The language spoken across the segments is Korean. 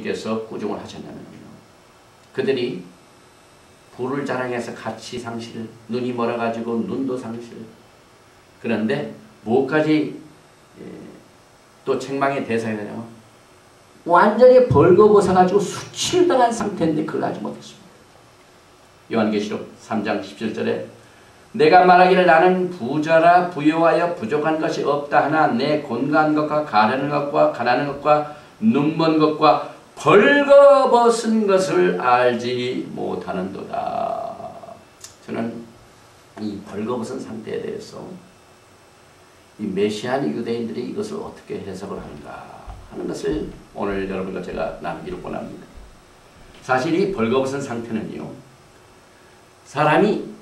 주님께서 꾸중을 하셨냐면요. 그들이 부를 자랑해서 가치 상실, 눈이 멀어가지고 눈도 상실. 그런데 무엇까지 또 책망의 대상이 되냐면 완전히 벌거벗어가지고 수치를 당한 상태인데 그걸 하지 못했습니다. 요한계시록 3장 17절에 내가 말하기를 나는 부자라 부요하여 부족한 것이 없다 하나 내 곤고한 것과 가련한 것과 가난한 것과 눈먼 것과 벌거벗은 것을 알지 못하는도다. 저는 이 벌거벗은 상태에 대해서 이 메시아니 유대인들이 이것을 어떻게 해석을 하는가 하는 것을 오늘 여러분과 제가 나누기를 원합니다. 사실 이 벌거벗은 상태는요, 사람이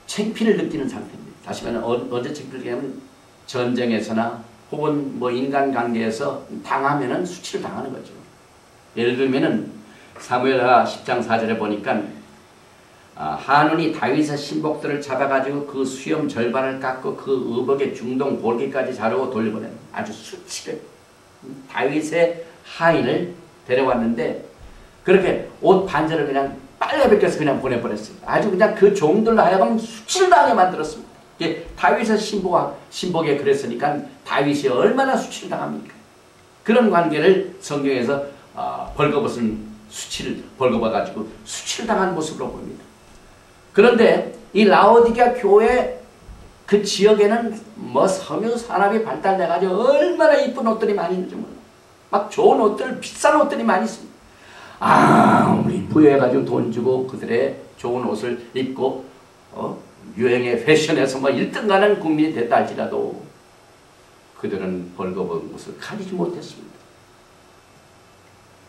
창피를 느끼는 상태입니다. 다시 말하면 언제 창피를 느끼냐면 전쟁에서나 혹은 뭐 인간관계에서 당하면은 수치를 당하는 거죠. 예를 들면은 사무엘하 10장 4절에 보니까 한운이 다윗의 신복들을 잡아가지고 그 수염 절반을 깎고 그 의복의 중동 골기까지 자르고 돌려보낸 아주 수치를 다윗의 하인을 데려왔는데 그렇게 옷 반절을 그냥 빨래 벗겨서 그냥 보내버렸습니다. 아주 그냥 그 종들로 하여금 수치를 당하게 만들었습니다. 다윗의 신복에 그랬으니까 다윗이 얼마나 수치를 당합니까? 그런 관계를 성경에서 벌거벗은 수치를 벌거벗어가지고 수치를 당한 모습으로 보입니다. 그런데 이 라오디게아 교회 그 지역에는 뭐 섬유 산업이 발달돼가지고 얼마나 이쁜 옷들이 많이 있는지 몰라. 막 좋은 옷들, 비싼 옷들이 많이 있습니다. 우리 부여해가지고 돈 주고 그들의 좋은 옷을 입고 유행의 패션에서 뭐 1등 가는 국민이 됐다 할지라도 그들은 벌거벗은 것을 가리지 못했습니다.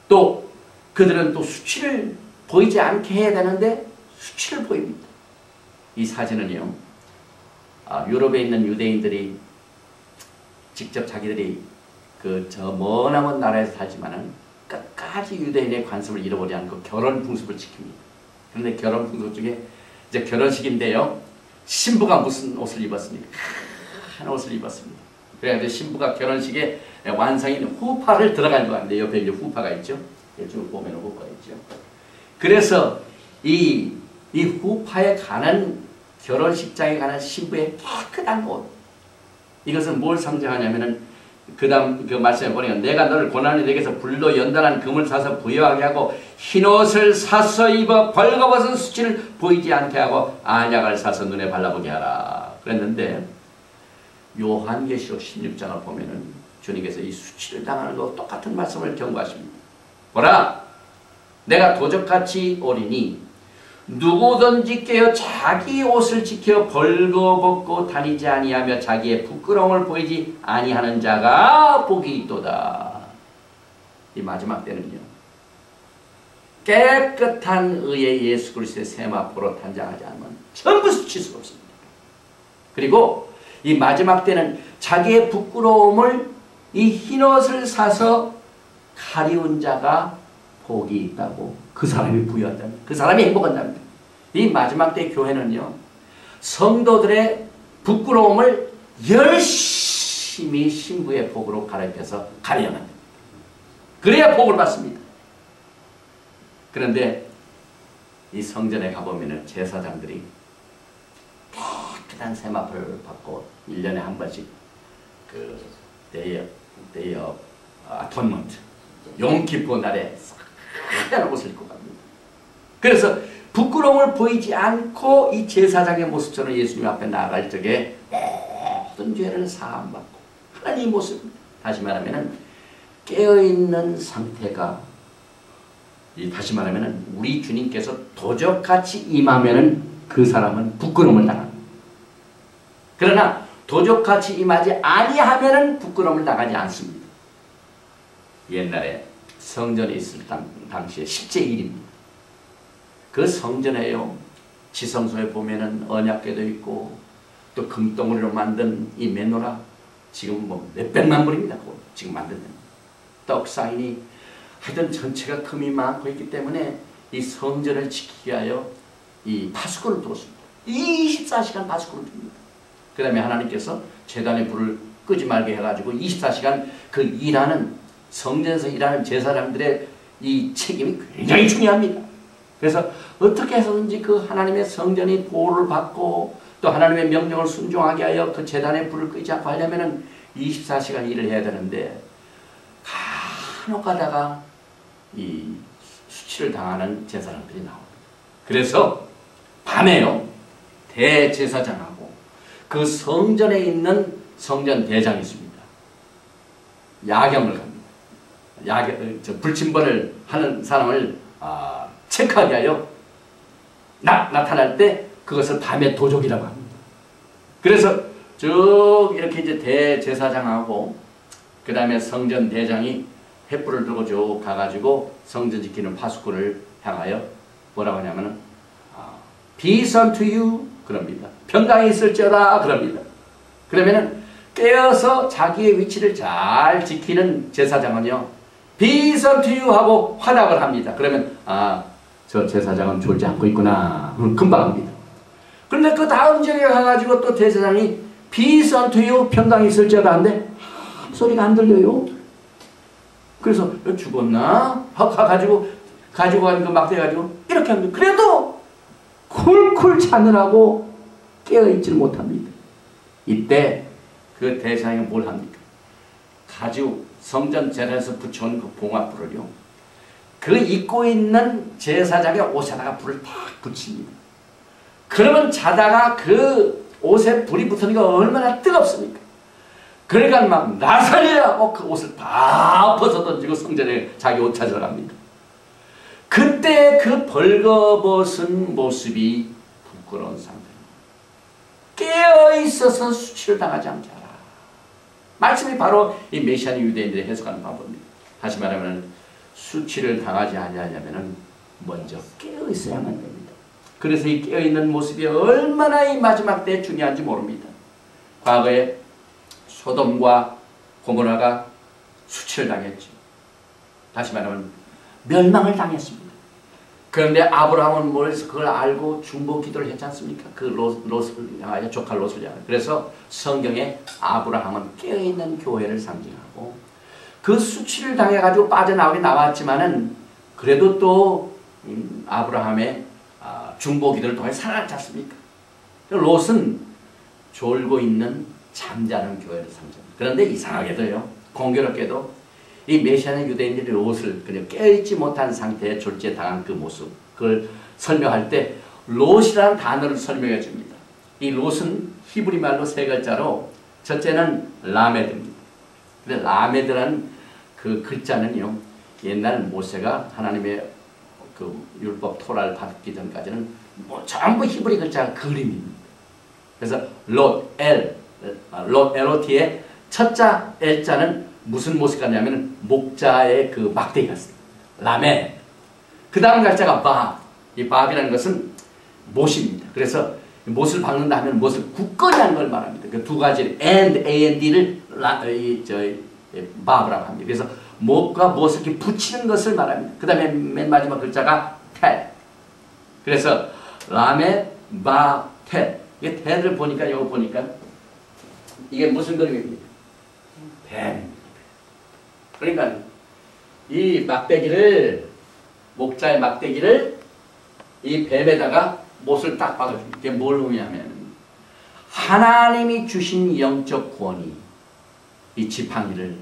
또 그들은 또 수치를 보이지 않게 해야 되는데 수치를 보입니다. 이 사진은요, 유럽에 있는 유대인들이 직접 자기들이 저 머나먼 나라에서 살지만은 끝까지 유대인의 관습을 잃어버리지 않고 결혼 풍습을 지킵니다. 그런데 결혼 풍습 중에 이제 결혼식인데요, 신부가 무슨 옷을 입었습니까? 한 옷을 입었습니다. 그래가지고 신부가 결혼식에 완성인 후파를 들어가려고 하는데 옆에 이제 후파가 있죠. 쭉 보면 후파가 있죠. 그래서 이 후파에 가는 결혼식장에 가는 신부의 깨끗한 옷, 이것은 뭘 상징하냐면은 그 다음 그 말씀에 보니까 내가 너를 고난이 되게서 불로 연단한 금을 사서 부여하게 하고 흰옷을 사서 입어 벌거벗은 수치를 보이지 않게 하고 안약을 사서 눈에 발라보게 하라 그랬는데, 요한계시록 16장을 보면은 주님께서 이 수치를 당하는 것과 똑같은 말씀을 경고하십니다. 보라, 내가 도적같이 오리니 누구든지 깨어 자기 옷을 지켜 벌거벗고 다니지 아니하며 자기의 부끄러움을 보이지 아니하는 자가 복이 있도다. 이 마지막 때는요, 깨끗한 의의 예수 그리스도의 세마포로 단장하지 않으면 전부 수치스럽습니다. 그리고 이 마지막 때는 자기의 부끄러움을 이 흰옷을 사서 가리운 자가 복이 있다고, 그 사람이 부유하답니다. 그 사람이 행복한답니다. 이 마지막 때 교회는요, 성도들의 부끄러움을 열심히 신부의 복으로 갈아입혀서 가려야 합니다. 그래야 복을 받습니다. 그런데 이 성전에 가보면은 제사장들이 깨끗한 세마포를 받고 1년에 한 번씩 그 데이 오브 아톤먼트, 용키포 날에 하얀 옷을 입고 갑니다. 그래서 부끄러움을 보이지 않고 이 제사장의 모습처럼 예수님 앞에 나아갈 적에 모든 죄를 사함받고 하나님의 모습입니다. 다시 말하면 깨어있는 상태가, 다시 말하면 우리 주님께서 도적같이 임하면 그 사람은 부끄러움을 당합니다. 그러나 도적같이 임하지 아니하면 부끄러움을 당하지 않습니다. 옛날에 성전에 있을 당시에 실제 일입니다. 그 성전에요, 지성소에 보면은 언약궤도 있고 또 금덩어리로 만든 이 메노라, 지금 뭐 몇백만 불입니다. 지금 만든 떡상이니 하여튼 전체가 금이 많고 있기 때문에 이 성전을 지키기 위하여 이 파수꾼을 두었습니다. 24시간 파수꾼을 둡니다. 그 다음에 하나님께서 제단의 불을 끄지 말게 해가지고 24시간 그 일하는, 성전에서 일하는 제사장들의 이 책임이 굉장히 중요합니다. 그래서 어떻게 해서든지 그 하나님의 성전이 보호를 받고 또 하나님의 명령을 순종하게 하여 그 제단에 불을 끄지 않고 하려면은 24시간 일을 해야 되는데 간혹 가다가 이 수치를 당하는 제사장들이 나옵니다. 그래서 밤에요 대제사장하고 그 성전에 있는 성전 대장이 있습니다. 야경을 갑니다. 불침번을 하는 사람을 체크하게 하여 나타날 때 그것을 밤의 도적이라고 합니다. 그래서 쭉 이렇게 이제 대제사장하고 그 다음에 성전 대장이 횃불을 들고 쭉 가가지고 성전 지키는 파수꾼을 향하여 뭐라고 하냐면은 Peace unto you 그럽니다. 평강이 있을지어다 그럽니다. 그러면은 깨어서 자기의 위치를 잘 지키는 제사장은요 Peace unto you 하고 환학을 합니다. 그러면 저 제사장은 졸지 않고 있구나 금방 합니다. 그런데 그 다음 지역에 가가지고 또 대제사장이 Peace unto you 평강이 있을지어다 하는데 소리가 안 들려요. 그래서 죽었나? 가지고 가는 그 막대가지고 이렇게 합니다. 그래도 쿨쿨 자느라고 깨어있지를 못합니다. 이때 그 대사장이 뭘 합니까? 가지고 성전 제단에서 붙여온 그 봉화불을요 그 입고 있는 제사장의 옷에다가 불을 탁 붙입니다. 그러면 자다가 그 옷에 불이 붙으니까 얼마나 뜨겁습니까? 그러니까 막 나살이야 하고 그 옷을 다 벗어 던지고 성전에 자기 옷 찾으러 갑니다. 그때 그 벌거벗은 모습이 부끄러운 상태입니다. 깨어있어서 수치를 당하지 않게 하라. 말씀이 바로 이 메시아는 유대인들이 해석하는 방법입니다. 다시 말하면 수치를 당하지 아니하려면 먼저 깨어있어야만 됩니다. 그래서 이 깨어있는 모습이 얼마나 이 마지막 때에 중요한지 모릅니다. 과거에 소돔과 고모라가 수치를 당했죠. 다시 말하면 멸망을 당했습니다. 그런데 아브라함은 뭐래서 그걸 알고 중보 기도를 했지 않습니까? 그 롯을 향하여 조카 롯을 향하여. 그래서 성경에 아브라함은 깨어있는 교회를 상징하고 그 수치를 당해가지고 빠져나오게 나왔지만은 그래도 또 아브라함의 중보 기도를 통해 살아났지 않습니까? 롯은 졸고 있는 잠자는 교회를 상징합니다. 그런데 이상하게도요, 공교롭게도 이 메시아는 유대인들이 롯을 그냥 깨어있지 못한 상태에 졸지에 당한 그 모습, 그걸 설명할 때 롯이라는 단어를 설명해 줍니다. 이 롯은 히브리 말로 세 글자로 첫째는 라메드입니다. 근데 라메드라는 그 글자는요, 옛날 모세가 하나님의 그 율법 토라를 받기 전까지는 뭐 전부 히브리 글자가 그림입니다. 그래서 롯, L-O-T의 첫자 L자는 무슨 모습 같냐면 목자의 그 막대기 같습니다. 라메. 그 다음 글자가 밥. 이 밥이라는 것은 못입니다. 그래서 못을 박는다 하면 못을 굳건히 하는 걸 말합니다. 그 두 가지 A&D를 밥이라고 합니다. 그래서 못과 못을 이렇게 붙이는 것을 말합니다. 그 다음에 맨 마지막 글자가 텔. 그래서 라메, 바, 텔. 이게 텔을 보니까 이거 보니까 이게 무슨 그림입니까? 뱀. 그러니까 이 막대기를 목자의 막대기를 이 뱀에다가 못을 딱 박아줍니다. 이게 뭘 의미하면 하나님이 주신 영적 권위 이 지팡이를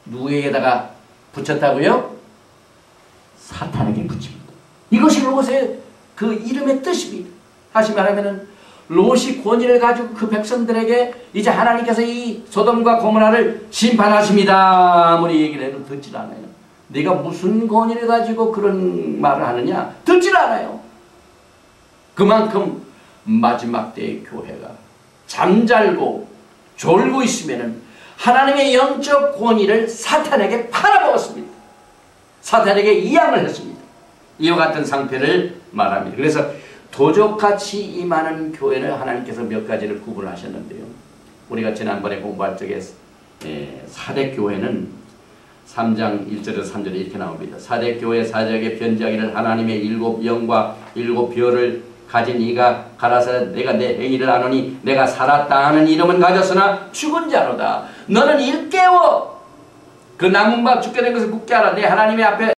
누구에게다가 붙였다고요? 사탄에게 붙입니다. 이것이 롯의 그 이름의 뜻입니다. 다시 말하면은 롯이 권위를 가지고 그 백성들에게 이제 하나님께서 이 소돔과 고모라를 심판하십니다. 아무리 얘기를 해도 듣질 않아요. 네가 무슨 권위를 가지고 그런 말을 하느냐? 듣질 않아요. 그만큼 마지막 때의 교회가 잠잘고 졸고 있으면은 하나님의 영적 권위를 사탄에게 팔아먹었습니다. 사탄에게 이양을 했습니다. 이와 같은 상태를 말합니다. 그래서 도적같이 임하는 교회를 하나님께서 몇 가지를 구분하셨는데요. 우리가 지난번에 공부할 적에 사대교회는 3장 1절에서 3절에 이렇게 나옵니다. 사대교회 사적에 변제하기를 하나님의 일곱 영과 일곱 별을 가진 이가 가라사 내가 내 행위를 아노니 내가 살았다 하는 이름은 가졌으나 죽은 자로다. 너는 일깨워 그 남은 밥 죽게 된 것을 굳게 하라. 내 하나님의 앞에